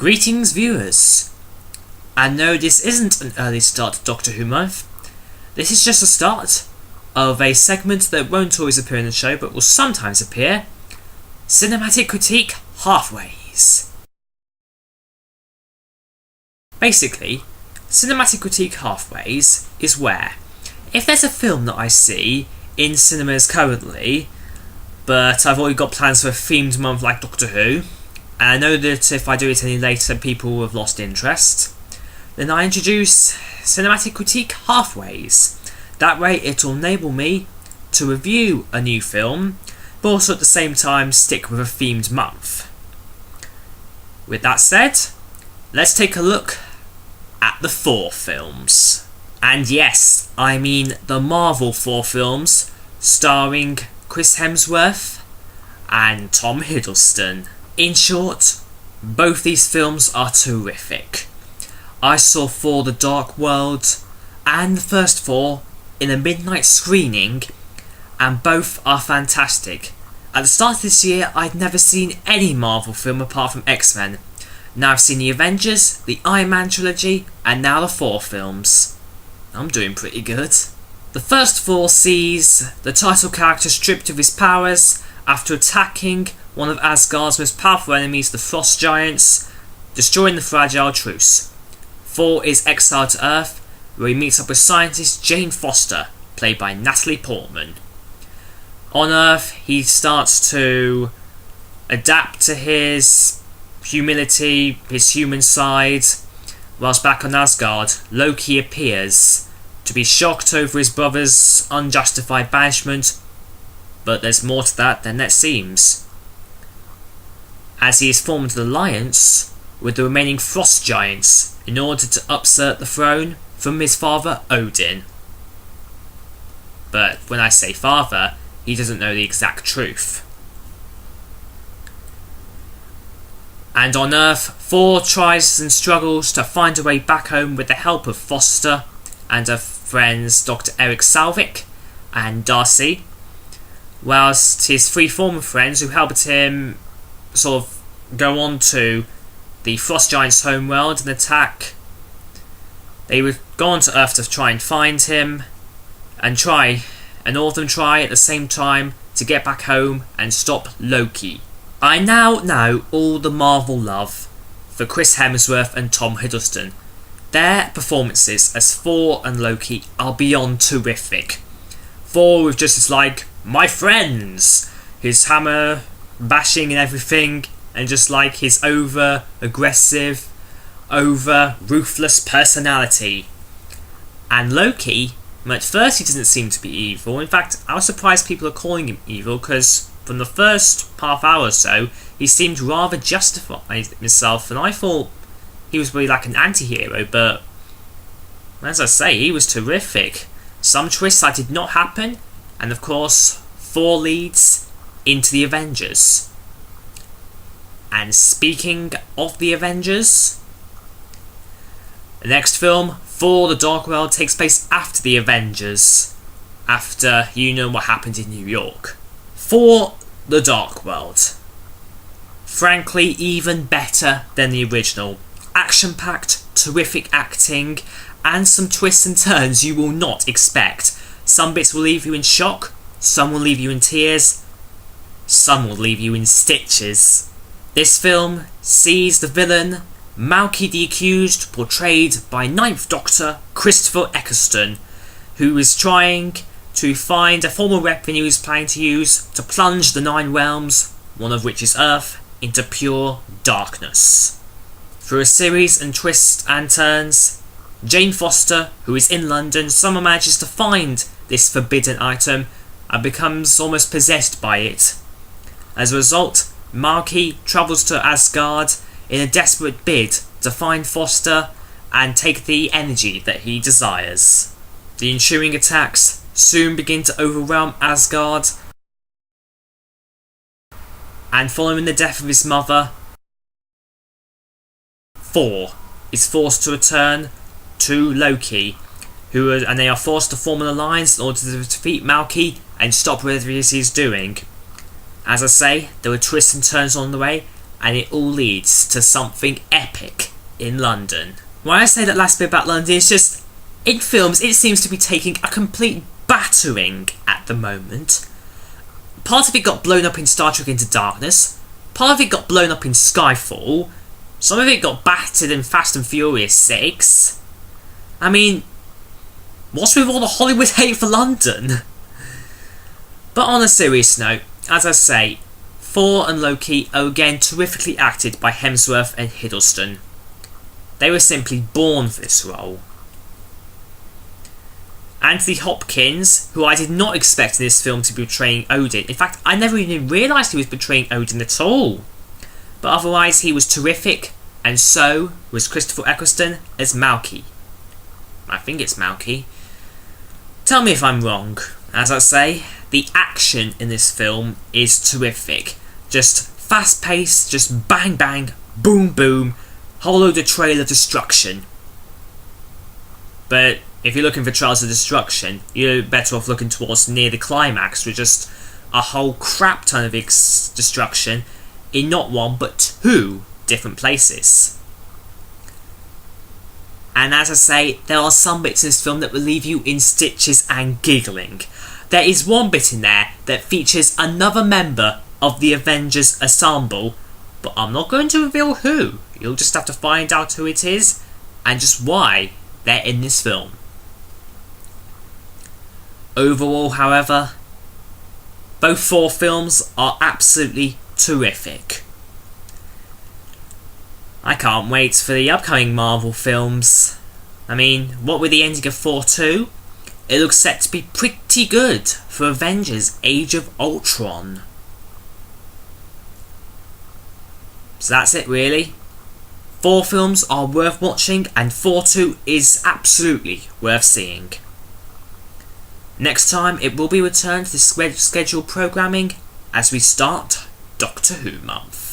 Greetings viewers, and no, this isn't an early start to Doctor Who month. This is just the start of a segment that won't always appear in the show but will sometimes appear: Cinematic Critique Halfways. Basically, Cinematic Critique Halfways is where, if there's a film that I see in cinemas currently, but I've already got plans for a themed month like Doctor Who, and I know that if I do it any later people will have lost interest, then I introduce Cinematic Critique Halfways. That way it'll enable me to review a new film, but also at the same time stick with a themed month. With that said, let's take a look at the Thor films. And yes, I mean the Marvel Thor films, starring Chris Hemsworth and Tom Hiddleston. In short, both these films are terrific. I saw Thor: The Dark World and the first Thor in a midnight screening, and both are fantastic. At the start of this year, I'd never seen any Marvel film apart from X-Men. Now I've seen the Avengers, the Iron Man trilogy, and now the Thor films. I'm doing pretty good. The first Thor sees the title character stripped of his powers after attacking one of Asgard's most powerful enemies, the Frost Giants, destroying the fragile truce. Thor is exiled to Earth, where he meets up with scientist Jane Foster, played by Natalie Portman. On Earth, he starts to adapt to his humility, his human side, whilst back on Asgard, Loki appears to be shocked over his brother's unjustified banishment, but there's more to that than that seems, as he has formed an alliance with the remaining Frost Giants in order to usurp the throne from his father Odin. But when I say father, he doesn't know the exact truth. And on Earth, Thor tries and struggles to find a way back home with the help of Foster and her friends Dr. Eric Salvik and Darcy, whilst his three former friends who helped him sort of go on to the Frost Giants' homeworld and attack. They would go on to Earth to try and find him, and all of them try at the same time to get back home and stop Loki. I now know all the Marvel love for Chris Hemsworth and Tom Hiddleston. Their performances as Thor and Loki are beyond terrific. Thor with just his my friends, his hammer bashing and everything, and just his over aggressive, over ruthless personality. And Loki, at first he doesn't seem to be evil. In fact, I was surprised people are calling him evil, because from the first half hour or so he seemed rather justified himself, and I thought he was really an anti-hero, but as I say, he was terrific. Some twists that did not happen, and of course Thor leads into the Avengers. And speaking of the Avengers, the next film, Thor: The Dark World, takes place after the Avengers, after you know what happened in New York. Thor: The Dark World, frankly even better than the original. Action-packed, terrific acting, and some twists and turns you will not expect. Some bits will leave you in shock, some will leave you in tears, some will leave you in stitches. This film sees the villain, Malky the Accused, portrayed by Ninth Doctor Christopher Eccleston, who is trying to find a form of weapon he was planning to use to plunge the Nine Realms, one of which is Earth, into pure darkness. Through a series of twists and turns, Jane Foster, who is in London, somehow manages to find this forbidden item and becomes almost possessed by it. As a result, Malky travels to Asgard in a desperate bid to find Foster and take the energy that he desires. The ensuing attacks soon begin to overwhelm Asgard, and following the death of his mother, Thor is forced to return to Loki, and they are forced to form an alliance in order to defeat Malky and stop whatever it is he's doing. As I say, there were twists and turns on the way, and it all leads to something epic in London. When I say that last bit about London, it's just, in films, it seems to be taking a complete battering at the moment. Part of it got blown up in Star Trek Into Darkness, part of it got blown up in Skyfall, some of it got battered in Fast and Furious 6. I mean, what's with all the Hollywood hate for London? But on a serious note, as I say, Thor and Loki are again terrifically acted by Hemsworth and Hiddleston. They were simply born for this role. Anthony Hopkins, who I did not expect in this film to be portraying Odin. In fact, I never even realised he was portraying Odin at all. But otherwise, he was terrific, and so was Christopher Eccleston as Malky. I think it's Malky. Tell me if I'm wrong. As I say, the action in this film is terrific. Just fast-paced, just bang bang, boom boom, whole load of trail of destruction. But if you're looking for Trails of Destruction, you're better off looking towards near the climax, with just a whole crap ton of destruction in not one but two different places. And as I say, there are some bits in this film that will leave you in stitches and giggling. There is one bit in there that features another member of the Avengers Ensemble, but I'm not going to reveal who. You'll just have to find out who it is and just why they're in this film. Overall, however, both Thor films are absolutely terrific. I can't wait for the upcoming Marvel films. I mean, what with the ending of Thor 2, it looks set to be pretty good for Avengers Age of Ultron. So that's it really. Thor films are worth watching, and Thor 2 is absolutely worth seeing. Next time it will be returned to the scheduled programming as we start Doctor Who month.